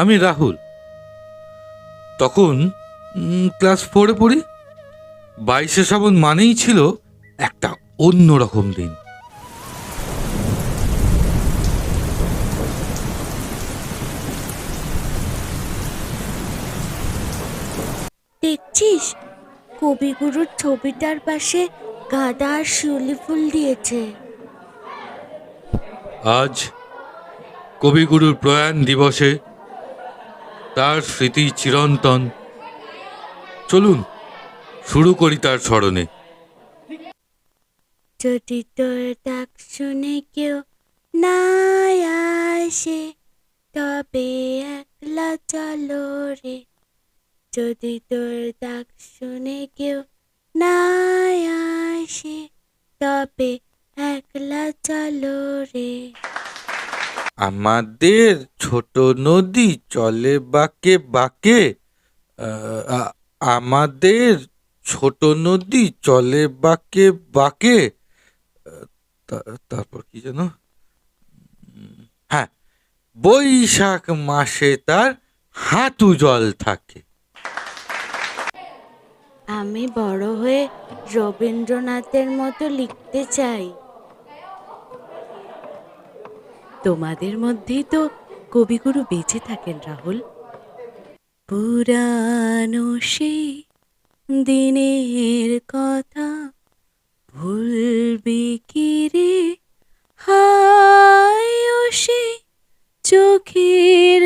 আমি রাহুল। তখন ক্লাস 4-এ পড়ি। 22শে শ্রাবণ মানেই ছিল একটা অন্যরকম দিন। দেখছিস, কবিগুরুর ছবিটার পাশে গাঁদা আর শিউলি ফুল দিয়েছে। আজ কবিগুরুর প্রয়াণ দিবসে তার স্মৃতি চিরন্তন। চলুন শুরু করি তার স্মরণে। যদি তোর ডাক শুনে কেউ না আসে, তবে একলা চলো রে। যদি তোর ডাক শুনে কেউ না আসে, তবে একলা চলো রে। আমাদের ছোট নদী চলে বাঁকে বাঁকে। আমাদের ছোট নদী চলে বাঁকে বাঁকে। তারপর কি যেন, হ্যাঁ, বৈশাখ মাসে তার হাঁটু জল থাকে। আমি বড় হয়ে রবীন্দ্রনাথের মতো লিখতে চাই। তোমাদের মধ্যেই তো কবিগুরু বেঁচে থাকেন রাহুল। পুরানো সেই দিনের কথা ভুলবি কি রে, হায় ও সে চোখের